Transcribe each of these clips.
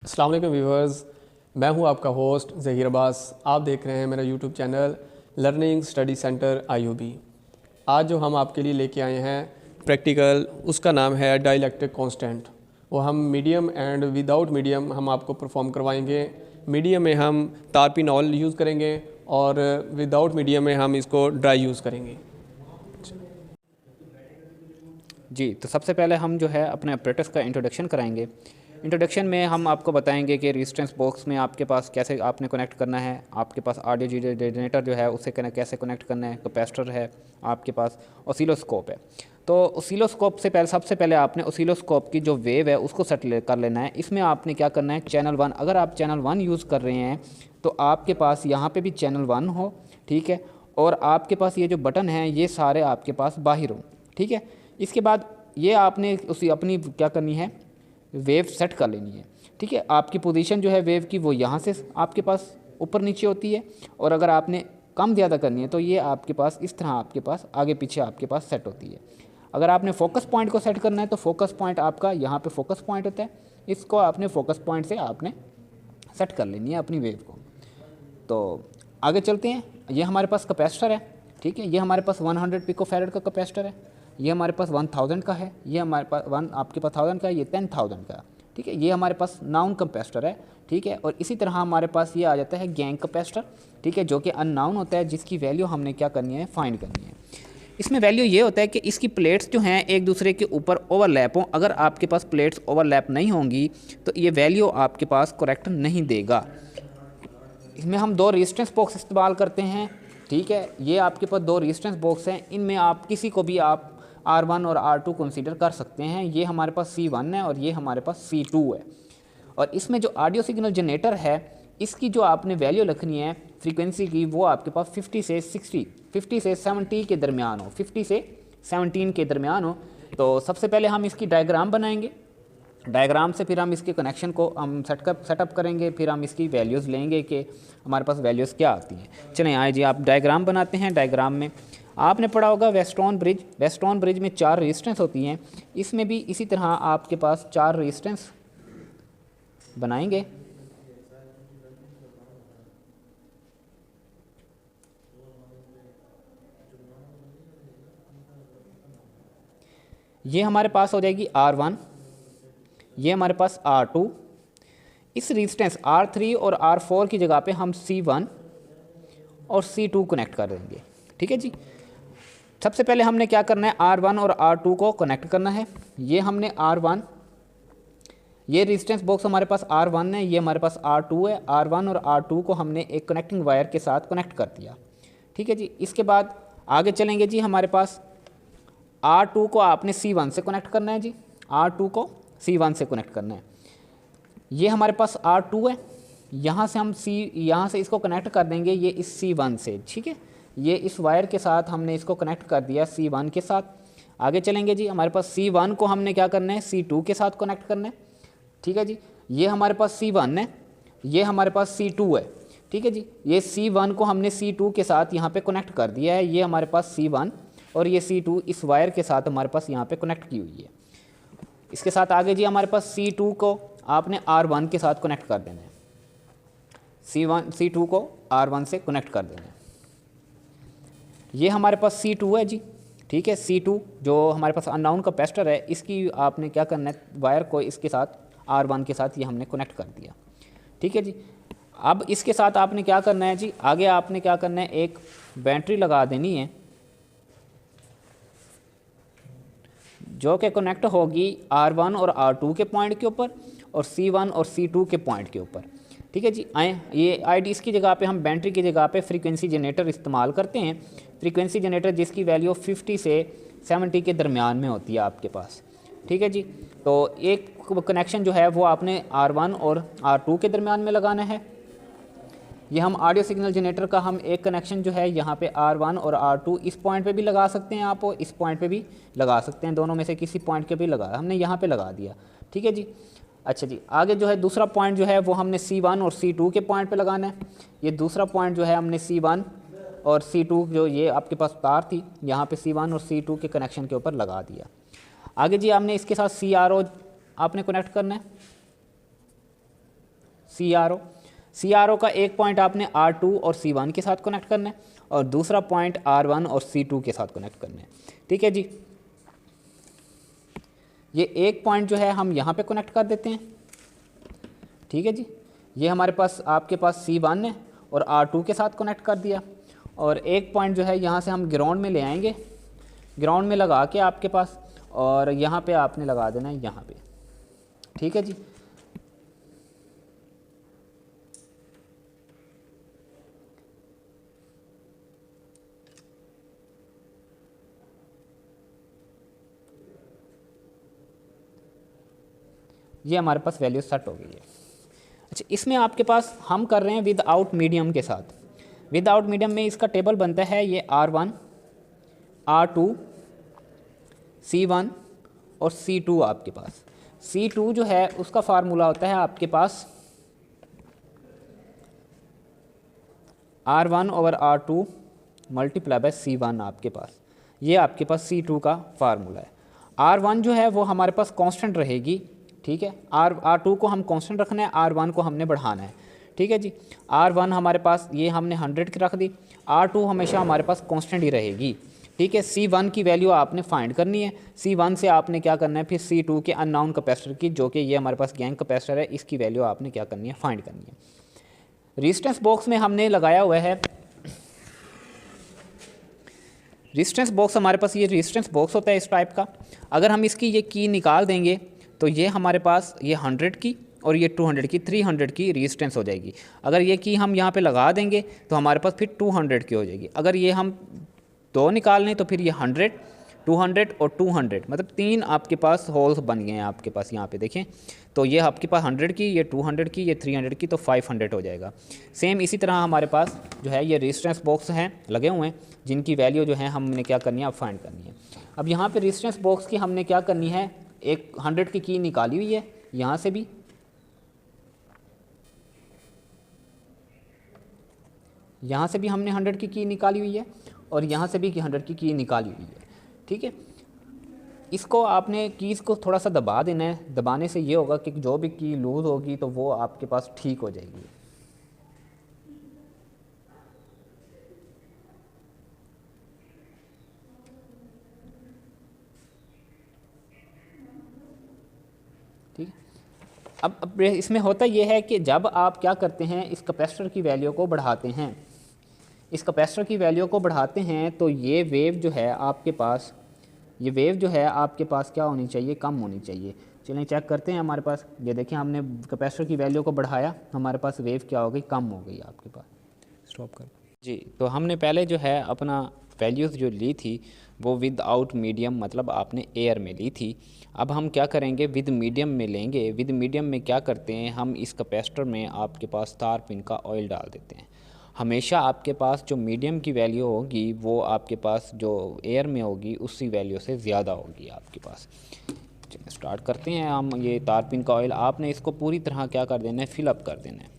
अस्सलाम वालेकुम व्यूअर्स, मैं हूं आपका होस्ट ज़हीर अब्बास। आप देख रहे हैं मेरा YouTube channel Learning Study Centre IUB. आज जो हम आपके लिए लेके आए हैं प्रैक्टिकल, उसका नाम है डाइलेक्ट्रिक कांस्टेंट। वो हम मीडियम एंड विदाउट मीडियम हम आपको परफॉर्म करवाएंगे। मीडियम में हम तारपिनॉल यूज़ करेंगे और विदाउट मीडियम में हम इसको ड्राई यूज़ करेंगे। जी, तो सबसे पहले हम जो है अपने ऑपरेटर्स का इंट्रोडक्शन कराएंगे। इंट्रोडक्शन में हम आपको बताएंगे कि रेजिस्टेंस बॉक्स में आपके पास कैसे आपने कनेक्ट करना है, आपके पास ऑडियो जनरेटर जो है उसे कैसे कनेक्ट करना है, कैपेसिटर है, आपके पास ऑसिलोस्कोप है। तो ऑसिलोस्कोप से पहले सबसे पहले आपने ऑसिलोस्कोप की जो वेव है उसको सेट कर लेना है। इसमें आपने क्या करना है, चैनल 1, अगर आप चैनल 1 यूज़ कर रहे हैं तो आपके पास यहाँ पे भी चैनल 1 हो, ठीक है, और आपके पास ये जो बटन हैं ये सारे आपके पास बाहर हो, ठीक है। इसके बाद ये आपने उसी अपनी क्या करनी है, वेव सेट कर लेनी है, ठीक है। आपकी पोजीशन जो है वेव की वो यहाँ से आपके पास ऊपर नीचे होती है, और अगर आपने कम ज़्यादा करनी है तो ये आपके पास इस तरह आपके पास आगे पीछे आपके पास सेट होती है। अगर आपने फोकस पॉइंट को सेट करना है तो फोकस पॉइंट आपका यहाँ पे फोकस पॉइंट होता है, इसको आपने फोकस पॉइंट से आपने सेट कर लेनी है अपनी वेव को। तो आगे चलते हैं। ये हमारे पास कैपेसिटर है, ठीक है। ये हमारे पास 100 पिकोफैरेड का कैपेसिटर है, ये हमारे पास 1000 का है, ये हमारे पास आपके पास 1000 का है, ये 10,000 का, ठीक है। ये हमारे पास नाउन कैपेसिटर है, ठीक है। और इसी तरह हमारे पास ये आ जाता है गैंग कैपेसिटर, ठीक है, जो कि अननाउन होता है, जिसकी वैल्यू हमने क्या करनी है, फाइंड करनी है। इसमें वैल्यू ये होता है कि इसकी प्लेट्स जो हैं एक दूसरे के ऊपर ओवरलैप हों। अगर आपके पास प्लेट्स ओवरलैप नहीं होंगी तो ये वैल्यू आपके पास करेक्ट नहीं देगा। इसमें हम 2 रेजिस्टेंस बॉक्स इस्तेमाल करते हैं, ठीक है। ये आपके पास 2 रेजिस्टेंस बॉक्स हैं, इनमें आप किसी को भी आप R1 और R2 कंसीडर कर सकते हैं। ये हमारे पास C1 है और ये हमारे पास C2 है। और इसमें जो ऑडियो सिग्नल जनरेटर है, इसकी जो आपने वैल्यू लिखनी है फ्रीक्वेंसी की, वो आपके पास 50 से 70 के दरमियान हो, 50 से 17 के दरमियान हो। तो सबसे पहले हम इसकी डायग्राम बनाएंगे, डायग्राम से फिर हम इसके कनेक्शन को हम सेटअप करेंगे, फिर हम इसकी वैल्यूज़ लेंगे कि हमारे पास वैल्यूज़ क्या आती हैं। चलें आए जी, आप डायग्राम बनाते हैं। डायग्राम में आपने पढ़ा होगा वेस्टर्न ब्रिज में 4 रेजिस्टेंस होती हैं। इसमें भी इसी तरह आपके पास 4 रेजिस्टेंस बनाएंगे। ये हमारे पास हो जाएगी R1, ये हमारे पास R2। इस रेजिस्टेंस R3 और R4 की जगह पे हम C1 और C2 कनेक्ट कर देंगे, ठीक है जी। सबसे पहले हमने क्या करना है, R1 और R2 को कनेक्ट करना है। ये हमने R1, ये रेजिस्टेंस बॉक्स हमारे पास R1 है, ये हमारे पास R2 है। R1 और R2 को हमने एक कनेक्टिंग वायर के साथ कनेक्ट कर दिया, ठीक है जी। इसके बाद आगे चलेंगे जी, हमारे पास R2 को आपने C1 से कनेक्ट करना है जी, R2 को C1 से कनेक्ट करना है। ये हमारे पास R2 है, यहाँ से इसको कनेक्ट कर देंगे ये इस C1 से, ठीक है। ये इस वायर के साथ हमने इसको कनेक्ट कर दिया C1 के साथ। आगे चलेंगे जी, हमारे पास C1 को हमने क्या करना है, C2 के साथ कनेक्ट करना है, ठीक है जी। ये हमारे पास C1 है, ये हमारे पास C2 है, ठीक है जी। ये C1 को हमने C2 के साथ यहाँ पे कनेक्ट कर दिया है। ये हमारे पास C1 और ये C2 इस वायर के साथ हमारे पास यहाँ पे कनेक्ट की हुई है। इसके साथ आगे जी हमारे पास C2 को आपने R1 के साथ कनेक्ट कर देना है, C2 को R1 से कनेक्ट कर देना है। ये हमारे पास C2 है जी, ठीक है। C2 जो हमारे पास अननाउन कैपेसिटर है, इसकी आपने क्या करना है, वायर को इसके साथ R1 के साथ ये हमने कनेक्ट कर दिया, ठीक है जी। अब इसके साथ आपने क्या करना है जी, आगे आपने क्या करना है, एक बैटरी लगा देनी है जो कि कनेक्ट होगी R1 और R2 के पॉइंट के ऊपर और C1 और C2 के पॉइंट के ऊपर, ठीक है जी। आए ये IDs की जगह पे हम बैटरी की जगह पे फ्रीक्वेंसी जनरेटर इस्तेमाल करते हैं। फ्रीक्वेंसी जनरेटर जिसकी वैल्यू 50 से 70 के दरमियान में होती है आपके पास, ठीक है जी। तो एक कनेक्शन जो है वो आपने R1 और R2 के दरमियान में लगाना है। ये हम ऑडियो सिग्नल जनरेटर का हम एक कनेक्शन जो है यहाँ पे R1 और R2 इस पॉइंट पे भी लगा सकते हैं आप, और इस पॉइंट पे भी लगा सकते हैं, दोनों में से किसी पॉइंट के भी लगा, हमने यहाँ पे लगा दिया, ठीक है जी। अच्छा जी, आगे जो है दूसरा पॉइंट जो है वो हमने C1 और C2 के पॉइंट पे लगाना है। ये दूसरा पॉइंट जो है हमने C1 और C2 जो ये आपके पास तार थी यहाँ पे C1 और C2 के कनेक्शन के ऊपर लगा दिया। आगे जी हमने इसके साथ CRO आपने कनेक्ट करना है, CRO का एक पॉइंट आपने R2 और C1 के साथ कनेक्ट करना है और दूसरा पॉइंट R1 और C2 के साथ कनेक्ट करना है। ठीक है जी, ये एक पॉइंट जो है हम यहाँ पे कनेक्ट कर देते हैं। ठीक है जी, ये हमारे पास आपके पास C1 है और R2 के साथ कनेक्ट कर दिया, और एक पॉइंट जो है यहाँ से हम ग्राउंड में ले आएंगे, ग्राउंड में लगा के आपके पास, और यहाँ पे आपने लगा देना है यहाँ पे। ठीक है जी, ये हमारे पास वैल्यू सेट हो गई है। अच्छा, इसमें आपके पास हम कर रहे हैं विदाउट मीडियम के साथ। विदाउट मीडियम में इसका टेबल बनता है ये R1, R2, C1 और C2। आपके पास C2 जो है उसका फार्मूला होता है आपके पास R1 over R2 multiply by C1। आपके पास ये आपके पास C2 का फार्मूला है। R1 जो है वो हमारे पास कांस्टेंट रहेगी। ठीक है, R2 को हम कांस्टेंट रखना है, R1 को हमने बढ़ाना है। ठीक है जी, R1 हमारे पास ये हमने 100 की रख दी, R2 हमेशा हमारे पास कांस्टेंट ही रहेगी। ठीक है, C1 की वैल्यू आपने फाइंड करनी है। C1 से आपने क्या करना है फिर C2 के अननोन कैपेसिटर की, जो कि ये हमारे पास गैंग कैपेसिटर है, इसकी वैल्यू आपने क्या करनी है, फाइंड करनी है। रेजिस्टेंस बॉक्स में हमने लगाया हुआ है, रेजिस्टेंस बॉक्स हमारे पास ये रेजिस्टेंस बॉक्स होता है इस टाइप का। अगर हम इसकी ये की निकाल देंगे तो ये हमारे पास ये 100 की और ये 200 की 300 की रेजिस्टेंस हो जाएगी। अगर ये की हम यहाँ पे लगा देंगे तो हमारे पास फिर 200 की हो जाएगी। अगर ये हम दो निकाल लें तो फिर ये 100, 200 और 200, मतलब 3 आपके पास होल्स बन गए हैं आपके पास। यहाँ पे देखें तो ये आपके पास 100 की, ये 200 की, ये 300 की, तो 500 हो जाएगा। सेम इसी तरह हमारे पास जो है ये रेजिस्टेंस बॉक्स हैं लगे हुए हैं, जिनकी वैल्यू जो है हमने क्या करनी है, अब फाइंड करनी है। अब यहाँ पे रेजिस्टेंस बॉक्स की हमने क्या करनी है, एक 100 की निकाली हुई है, यहाँ से भी हमने 100 की निकाली हुई है और यहाँ से भी 100 की निकाली हुई है। ठीक है, इसको आपने कीज़ को थोड़ा सा दबा देना है। दबाने से ये होगा कि जो भी की लूज़ होगी तो वो आपके पास ठीक हो जाएगी। ठीक है, अब इसमें होता ये है कि जब आप क्या करते हैं, इस कैपेसिटर की वैल्यू को बढ़ाते हैं, इस कैपेसिटर की वैल्यू को बढ़ाते हैं तो ये वेव जो है आपके पास, ये वेव जो है आपके पास क्या होनी चाहिए, कम होनी चाहिए। चलिए चेक करते हैं हमारे पास। ये देखिए हमने कैपेसिटर की वैल्यू को बढ़ाया, हमारे पास वेव क्या हो गई, कम हो गई आपके पास। स्टॉप कर जी। तो हमने पहले जो है अपना वैल्यूज़ जो ली थी वो विद आउट मीडियम, मतलब आपने एयर में ली थी। अब हम क्या करेंगे, विद मीडियम में लेंगे। विद मीडियम में क्या करते हैं, हम इस कैपेसिटर में आपके पास तार पिन का ऑयल डाल देते हैं। हमेशा आपके पास जो मीडियम की वैल्यू होगी वो आपके पास जो एयर में होगी उसी वैल्यू से ज़्यादा होगी आपके पास। स्टार्ट करते हैं हम। ये तार पिन का ऑयल आपने इसको पूरी तरह क्या कर देना है, फिलअप कर देना है।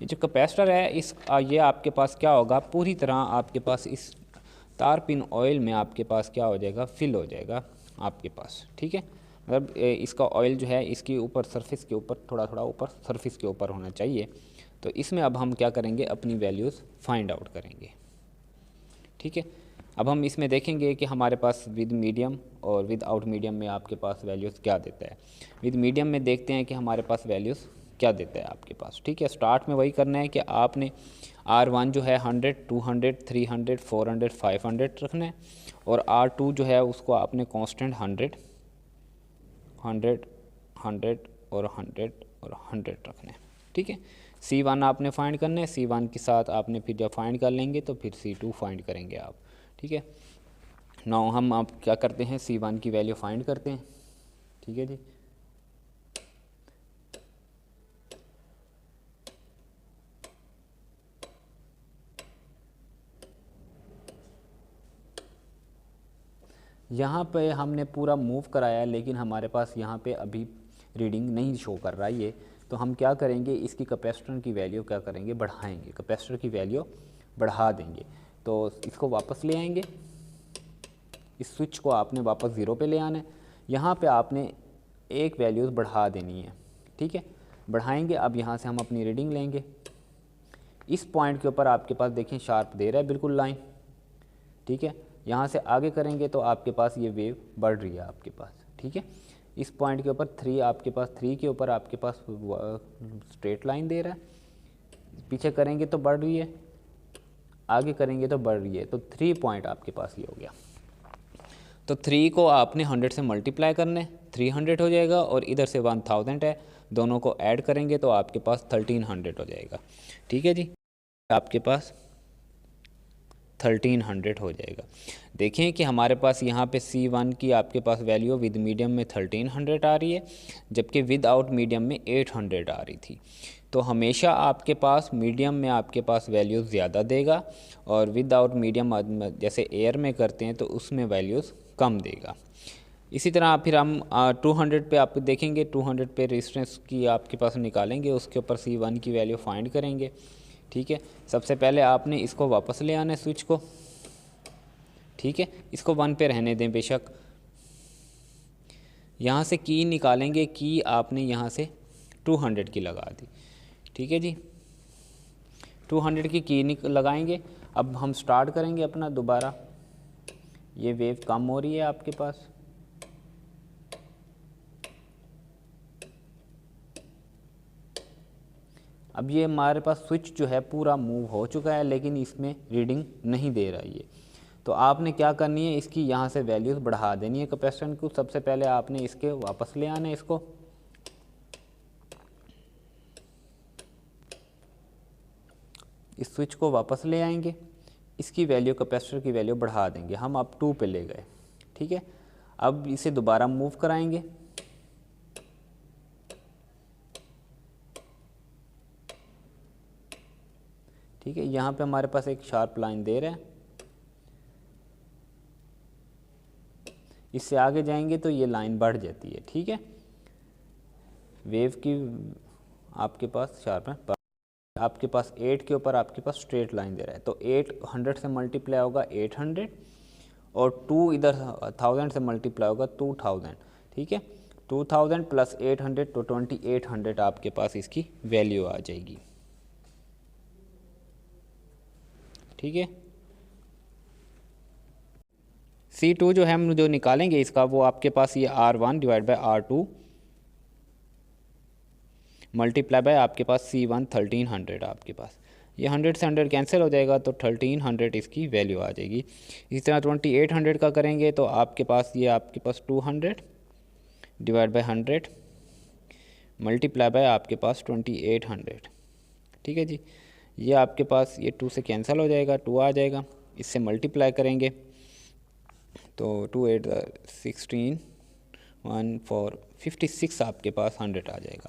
ये जो कैपेसिटर है इस ये आपके पास क्या होगा, पूरी तरह आपके पास इस तार पिन ऑयल में आपके पास क्या हो जाएगा, फिल हो जाएगा आपके पास। ठीक है, मतलब इसका ऑयल जो है इसके ऊपर सरफेस के ऊपर थोड़ा थोड़ा ऊपर सरफेस के ऊपर होना चाहिए। तो इसमें अब हम क्या करेंगे, अपनी वैल्यूज़ फाइंड आउट करेंगे। ठीक है, अब हम इसमें देखेंगे कि हमारे पास विद मीडियम और विद आउट मीडियम में आपके पास वैल्यूज़ क्या देता है। विद मीडियम में देखते हैं कि हमारे पास वैल्यूज़ क्या देता है आपके पास। ठीक है, स्टार्ट में वही करना है कि आपने R1 जो है 100, 200, 300, 400, 500 रखना है, और R2 जो है उसको आपने कांस्टेंट 100, 100, 100 और 100 और 100 रखना है। ठीक है, C1 आपने फाइंड करना है। C1 के साथ आपने फिर जब फाइंड कर लेंगे तो फिर C2 फाइंड करेंगे आप। ठीक है, नाउ हम आप क्या करते हैं, C1 की वैल्यू फाइंड करते हैं। ठीक है जी, यहाँ पे हमने पूरा मूव कराया लेकिन हमारे पास यहाँ पे अभी रीडिंग नहीं शो कर रहा है ये। तो हम क्या करेंगे, इसकी कैपेसिटर की वैल्यू क्या करेंगे, बढ़ाएंगे। कैपेसिटर की वैल्यू बढ़ा देंगे। तो इसको वापस ले आएंगे, इस स्विच को आपने वापस 0 पे ले आना है। यहाँ पे आपने एक वैल्यूज़ बढ़ा देनी है, ठीक है। बढ़ाएंगे, अब यहाँ से हम अपनी रीडिंग लेंगे। इस पॉइंट के ऊपर आपके पास देखें शार्प दे रहा है बिल्कुल लाइन, ठीक है। यहाँ से आगे करेंगे तो आपके पास ये वेव बढ़ रही है आपके पास, ठीक है। इस पॉइंट के ऊपर 3 आपके पास, 3 के ऊपर आपके पास स्ट्रेट लाइन दे रहा है। पीछे करेंगे तो बढ़ रही है, आगे करेंगे तो बढ़ रही है। तो 3 पॉइंट आपके पास ये हो गया। तो 3 को आपने 100 से मल्टीप्लाई करना है, 300 हो जाएगा, और इधर से 1000 है, दोनों को ऐड करेंगे तो आपके पास 1300 हो जाएगा, ठीक है जी। आपके पास 1300 हो जाएगा। देखें कि हमारे पास यहाँ पे C1 की आपके पास वैल्यू विद मीडियम में 1300 आ रही है, जबकि विद आउट मीडियम में 800 आ रही थी। तो हमेशा आपके पास मीडियम में आपके पास वैल्यूज़ ज़्यादा देगा, और विद आउट मीडियम जैसे एयर में करते हैं तो उसमें वैल्यूज़ कम देगा। इसी तरह फिर हम 200 पे आप देखेंगे, 200 पे रेजिस्टेंस की आपके पास निकालेंगे, उसके ऊपर C1 की वैल्यू फाइंड करेंगे, ठीक है। सबसे पहले आपने इसको वापस ले आना है स्विच को, ठीक है। इसको 1 पे रहने दें बेशक। यहाँ से की निकालेंगे, की आपने यहाँ से 200 की लगा दी, ठीक है जी। 200 की लगाएंगे। अब हम स्टार्ट करेंगे अपना दोबारा। ये वेव कम हो रही है आपके पास, अब ये हमारे पास स्विच जो है पूरा मूव हो चुका है, लेकिन इसमें रीडिंग नहीं दे रहा है ये। तो आपने क्या करनी है, इसकी यहाँ से वैल्यूज़ बढ़ा देनी है कैपेसिटेंस को। सबसे पहले आपने इसके वापस ले आना है, इसको इस स्विच को वापस ले आएंगे, इसकी वैल्यू कैपेसिटर की वैल्यू बढ़ा देंगे। हम अब 2 पे ले गए, ठीक है। अब इसे दोबारा मूव कराएंगे, ठीक है। यहाँ पे हमारे पास एक शार्प लाइन दे रहा है, इससे आगे जाएंगे तो ये लाइन बढ़ जाती है, ठीक है। वेव की आपके पास शार्प है, आपके पास 8 के ऊपर आपके पास स्ट्रेट लाइन दे रहा है। तो 800 से मल्टीप्लाई होगा 800, और 2 इधर 1000 से मल्टीप्लाई होगा 2000, ठीक है। 2000 प्लस 800 तो 2800 आपके पास इसकी वैल्यू आ जाएगी, ठीक है। C2 जो है हम जो निकालेंगे इसका, वो आपके पास ये R1 divide by R2 multiply by आपके पास C1 1300 आपके पास। ये 100 से 100 कैंसिल हो जाएगा, तो 1300 इसकी वैल्यू आ जाएगी। इसी तरह 2800 का करेंगे तो आपके पास ये आपके पास 200 डिवाइड बाई 100 मल्टीप्लाई बाय आपके पास 2800, ठीक है जी। ये आपके पास ये 2 से कैंसिल हो जाएगा, 2 आ जाएगा, इससे मल्टीप्लाई करेंगे तो 2 8 16 1 4 56 आपके पास 100 आ जाएगा।